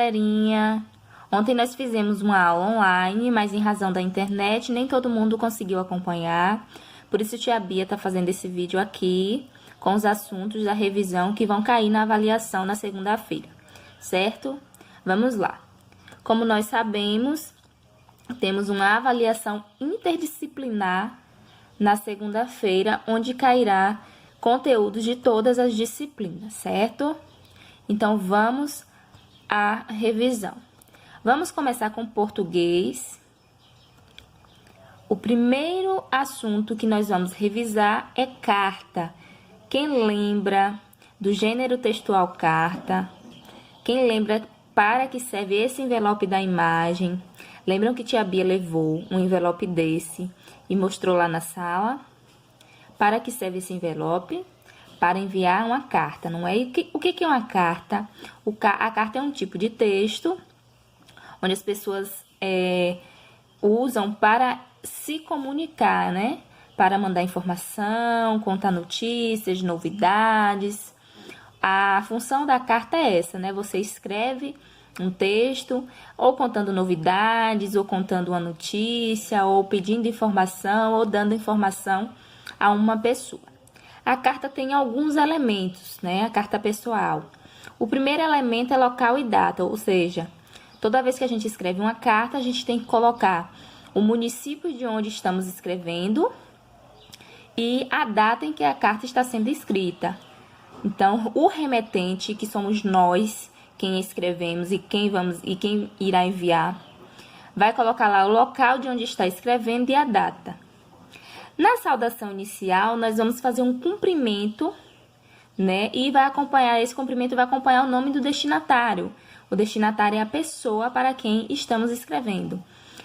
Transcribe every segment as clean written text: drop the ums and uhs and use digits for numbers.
galerinha! Ontem nós fizemos uma aula online, mas em razão da internet nem todo mundo conseguiu acompanhar. Por isso, tia Bia está fazendo esse vídeo aqui com os assuntos da revisão que vão cair na avaliação na segunda-feira, certo? Vamos lá. Como nós sabemos, temos uma avaliação interdisciplinar na segunda-feira, onde cairá conteúdos de todas as disciplinas, certo? Então, vamos à revisão. Vamos começar com português. O primeiro assunto que nós vamos revisar é carta. Quem lembra do gênero textual carta? Quem lembra para que serve esse envelope da imagem? Lembram que tia Bia levou um envelope desse e mostrou lá na sala? Para que serve esse envelope? Para enviar uma carta, não é? E o que é uma carta? A carta é um tipo de texto onde as pessoas usam para se comunicar, né? Para mandar informação, contar notícias, novidades. A função da carta é essa, né? Você escreve um texto, ou contando novidades, ou contando uma notícia, ou pedindo informação, ou dando informação a uma pessoa. A carta tem alguns elementos, né? A carta pessoal. O primeiro elemento é local e data, ou seja, toda vez que a gente escreve uma carta, a gente tem que colocar o município de onde estamos escrevendo e a data em que a carta está sendo escrita. Então, o remetente, que somos nós, quem escrevemos e quem irá enviar, vai colocar lá o local de onde está escrevendo e a data. Na saudação inicial, nós vamos fazer um cumprimento, né? E esse cumprimento vai acompanhar o nome do destinatário. O destinatário é a pessoa para quem estamos escrevendo.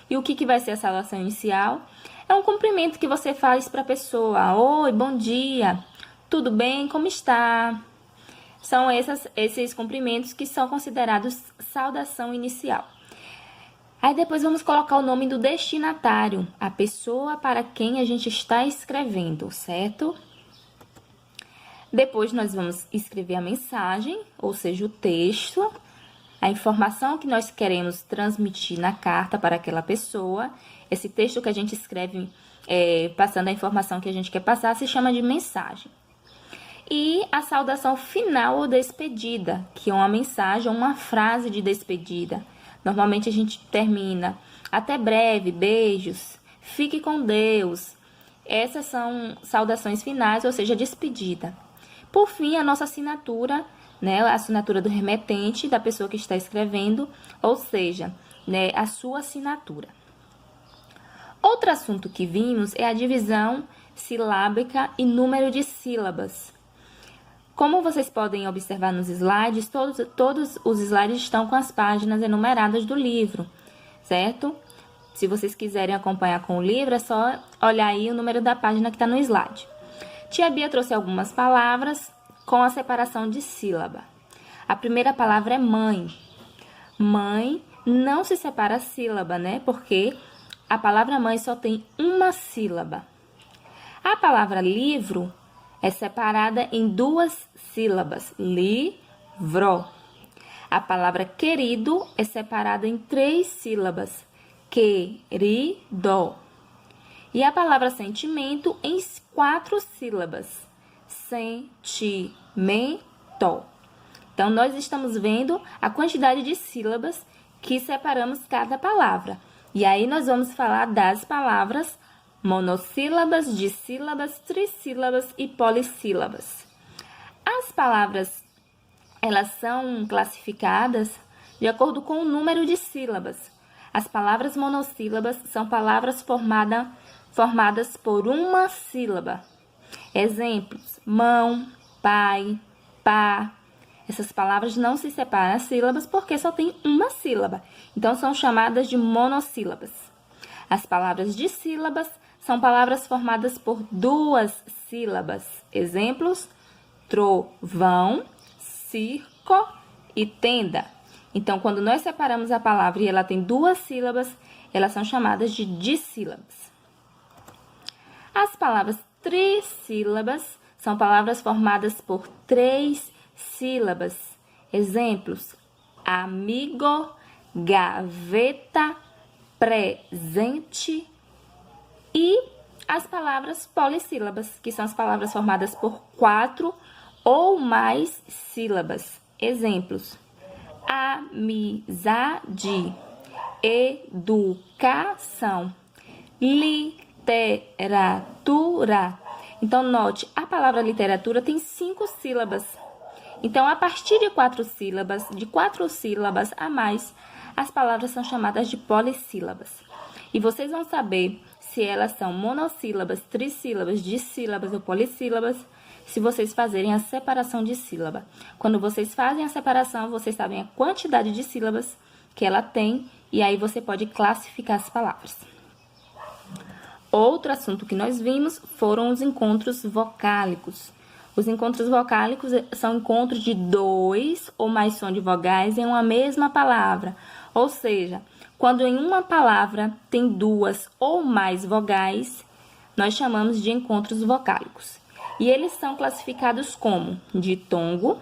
E o que vai ser a saudação inicial? É um cumprimento que você faz para a pessoa. Oi, bom dia, tudo bem, como está? São esses cumprimentos que são considerados saudação inicial. Aí depois vamos colocar o nome do destinatário, a pessoa para quem a gente está escrevendo, certo? Depois nós vamos escrever a mensagem, ou seja, o texto, a informação que nós queremos transmitir na carta para aquela pessoa. Esse texto que a gente escreve, passando a informação que a gente quer passar, se chama de mensagem. E a saudação final ou despedida, que é uma mensagem, uma frase de despedida. Normalmente a gente termina, até breve, beijos, fique com Deus. Essas são saudações finais, ou seja, despedida. Por fim, a nossa assinatura, né, a assinatura do remetente, da pessoa que está escrevendo, ou seja, né, a sua assinatura. Outro assunto que vimos é a divisão silábica e número de sílabas. Como vocês podem observar nos slides, todos os slides estão com as páginas enumeradas do livro, certo? Se vocês quiserem acompanhar com o livro, é só olhar aí o número da página que está no slide. Tia Bia trouxe algumas palavras com a separação de sílaba. A primeira palavra é mãe. Mãe não se separa a sílaba, né? Porque a palavra mãe só tem uma sílaba. A palavra livro é separada em duas sílabas, livro. A palavra querido é separada em 3 sílabas, querido. E a palavra sentimento em 4 sílabas, sentimento. Então, nós estamos vendo a quantidade de sílabas que separamos cada palavra. E aí, nós vamos falar das palavras monossílabas, dissílabas, trissílabas e polissílabas. As palavras, elas são classificadas de acordo com o número de sílabas. As palavras monossílabas são palavras formadas por uma sílaba. Exemplos: mão, pai, pá. Essas palavras não se separam as sílabas porque só tem uma sílaba. Então, são chamadas de monossílabas. As palavras dissílabas são palavras formadas por 2 sílabas. Exemplos: trovão, circo e tenda. Então, quando nós separamos a palavra e ela tem 2 sílabas, elas são chamadas de dissílabas. As palavras trissílabas são palavras formadas por 3 sílabas. Exemplos: amigo, gaveta, presente e as palavras polissílabas, que são as palavras formadas por 4 ou mais sílabas. Exemplos: amizade, educação, literatura. Então, note, a palavra literatura tem 5 sílabas. Então, a partir de 4 sílabas a mais, as palavras são chamadas de polissílabas. E vocês vão saber se elas são monossílabas, trissílabas, dissílabas ou polissílabas, se vocês fazerem a separação de sílaba. Quando vocês fazem a separação, vocês sabem a quantidade de sílabas que ela tem, e aí você pode classificar as palavras. Outro assunto que nós vimos foram os encontros vocálicos. Os encontros vocálicos são encontros de 2 ou mais sons de vogais em uma mesma palavra. Ou seja, quando em uma palavra tem 2 ou mais vogais, nós chamamos de encontros vocálicos. E eles são classificados como ditongo.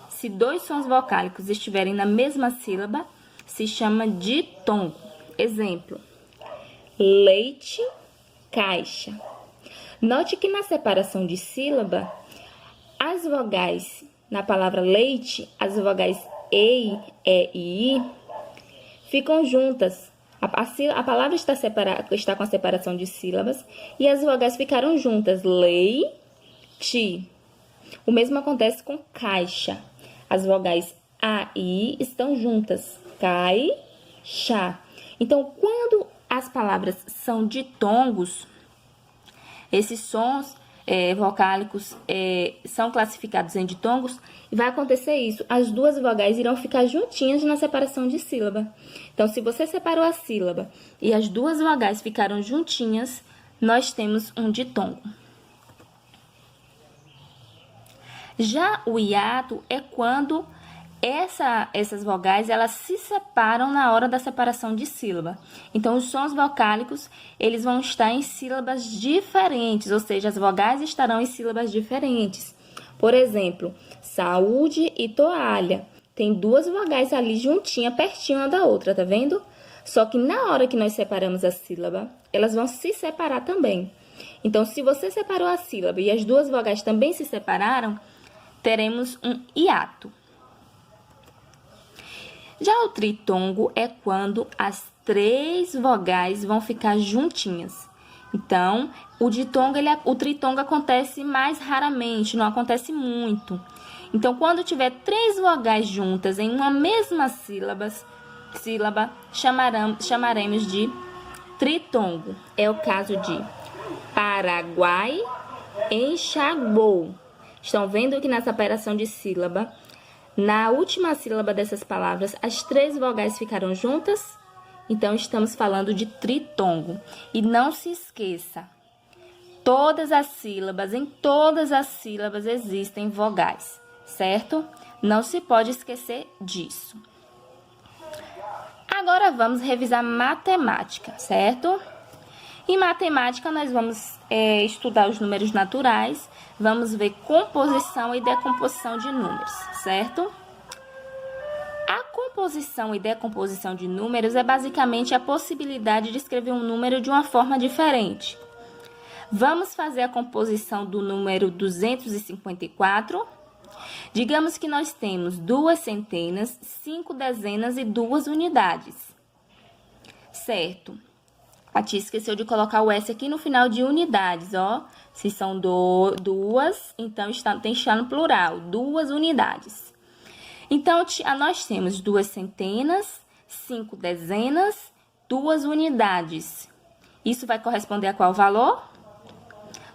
Se 2 sons vocálicos estiverem na mesma sílaba, se chama ditongo. Exemplo: leite, caixa. Note que na separação de sílaba, as vogais na palavra leite, as vogais EI, E e I, ficam juntas. A palavra está com a separação de sílabas e as vogais ficaram juntas. Leite. O mesmo acontece com caixa. As vogais A e I estão juntas. Caixa. Então, quando as palavras são ditongos, esses sons vocálicos são classificados em ditongos, e vai acontecer isso: as 2 vogais irão ficar juntinhas na separação de sílaba. Então, se você separou a sílaba e as 2 vogais ficaram juntinhas, nós temos um ditongo. Já o hiato é quando essas vogais elas se separam na hora da separação de sílaba. Então, os sons vocálicos eles vão estar em sílabas diferentes, ou seja, as vogais estarão em sílabas diferentes. Por exemplo, saúde e toalha. Tem 2 vogais ali juntinha, pertinho uma da outra, tá vendo? Só que na hora que nós separamos a sílaba, elas vão se separar também. Então, se você separou a sílaba e as 2 vogais também se separaram, teremos um hiato. Já o tritongo é quando as 3 vogais vão ficar juntinhas. Então, o tritongo acontece mais raramente, não acontece muito. Então, quando tiver 3 vogais juntas em uma mesma sílaba, chamaremos de tritongo. É o caso de Paraguai enxaguou. Estão vendo que na separação de sílaba, na última sílaba dessas palavras, as 3 vogais ficaram juntas? Então, estamos falando de tritongo. E não se esqueça, em todas as sílabas existem vogais, certo? Não se pode esquecer disso. Agora, vamos revisar matemática, certo? Em matemática, nós vamos estudar os números naturais, vamos ver composição e decomposição de números, certo? A composição e decomposição de números é basicamente a possibilidade de escrever um número de uma forma diferente. Vamos fazer a composição do número 254. Digamos que nós temos 2 centenas, 5 dezenas e 2 unidades, certo? A tia esqueceu de colocar o S aqui no final de unidades, ó. Se são 2, então tem que estar no plural, 2 unidades. Então, nós temos 2 centenas, 5 dezenas, 2 unidades. Isso vai corresponder a qual valor?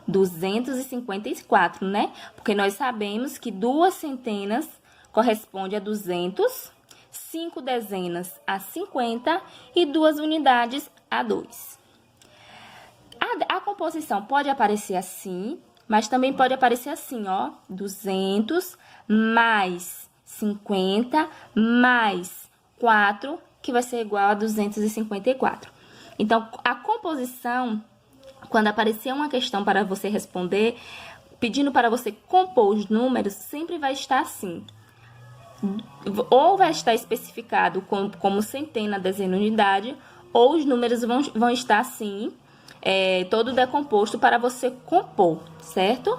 254, né? Porque nós sabemos que 2 centenas corresponde a 200, 5 dezenas a 50 e 2 unidades a 2. A composição pode aparecer assim, mas também pode aparecer assim, ó. 200 mais 50 mais 4, que vai ser igual a 254. Então, a composição, quando aparecer uma questão para você responder, pedindo para você compor os números, sempre vai estar assim. ou vai estar especificado como centena, dezena, unidade, ou os números vão estar assim, todo decomposto para você compor, certo?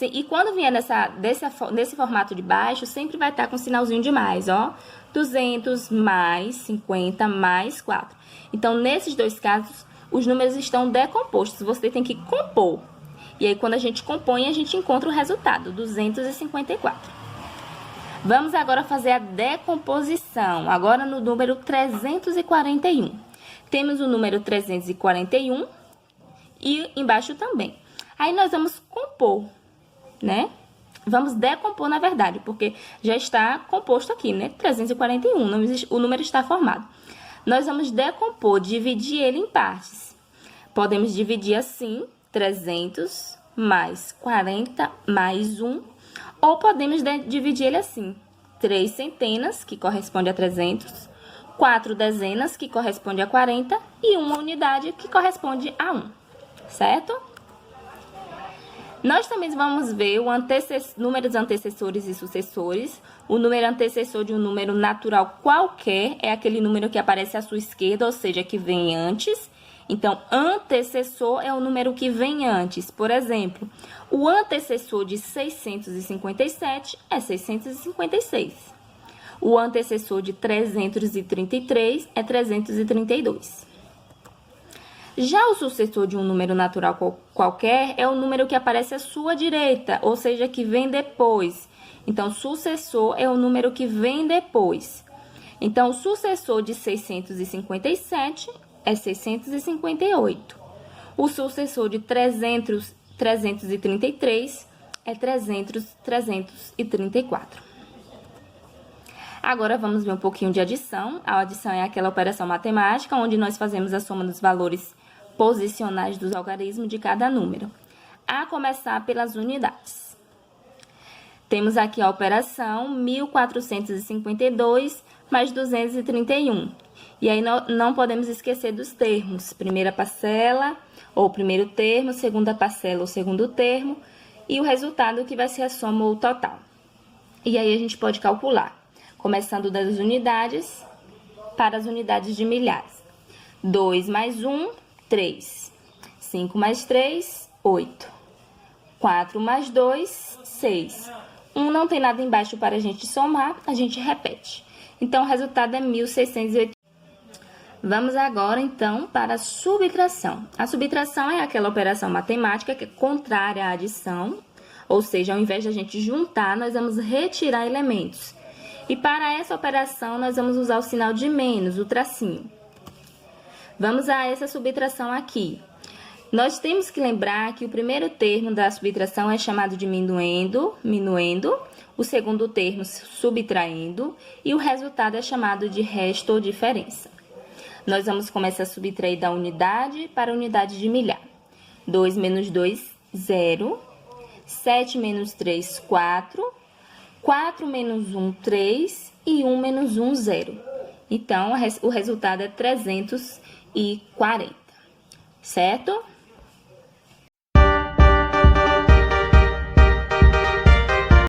E quando vier nesse formato de baixo, sempre vai estar com sinalzinho de mais, ó. 200 mais 50 mais 4. Então, nesses dois casos, os números estão decompostos. Você tem que compor. E aí, quando a gente compõe, a gente encontra o resultado, 254. Vamos agora fazer a decomposição. Agora no número 341. Temos o número 341 e embaixo também. Aí, nós vamos compor, né? Vamos decompor, na verdade, porque já está composto aqui, né? 341, o número está formado. Nós vamos decompor, dividir ele em partes. Podemos dividir assim, 300 mais 40 mais 1, ou podemos dividir ele assim, 3 centenas, que corresponde a 300, 4 dezenas, que corresponde a 40, e 1 unidade, que corresponde a 1, certo? Nós também vamos ver números antecessores e sucessores. O número antecessor de um número natural qualquer é aquele número que aparece à sua esquerda, ou seja, que vem antes. Então, antecessor é o número que vem antes. Por exemplo, o antecessor de 657 é 656. O antecessor de 333 é 332. Já o sucessor de um número natural qualquer é o número que aparece à sua direita, ou seja, que vem depois. Então, sucessor é o número que vem depois. Então, o sucessor de 657 é 658. O sucessor de 333 é 334. Agora, vamos ver um pouquinho de adição. A adição é aquela operação matemática, onde nós fazemos a soma dos valores posicionais dos algarismos de cada número. A começar pelas unidades. Temos aqui a operação 1452 mais 231. E aí, não podemos esquecer dos termos. Primeira parcela, ou primeiro termo, segunda parcela, ou segundo termo, e o resultado que vai ser a soma ou total. E aí, a gente pode calcular, começando das unidades para as unidades de milhares. 2 mais 1, 3. 5 mais 3, 8. 4 mais 2, 6. 1 não tem nada embaixo para a gente somar, a gente repete. Então, o resultado é 1680. Vamos agora, então, para a subtração. A subtração é aquela operação matemática que é contrária à adição, ou seja, ao invés de a gente juntar, nós vamos retirar elementos. E para essa operação, nós vamos usar o sinal de menos, o tracinho. Vamos a essa subtração aqui. Nós temos que lembrar que o primeiro termo da subtração é chamado de minuendo, o segundo termo subtraindo, e o resultado é chamado de resto ou diferença. Nós vamos começar a subtrair da unidade para a unidade de milhar. 2 menos 2, 0. 7 menos 3, 4. 4 menos 1, 3. E 1 menos 1, 0. Então, o resultado é 340, certo?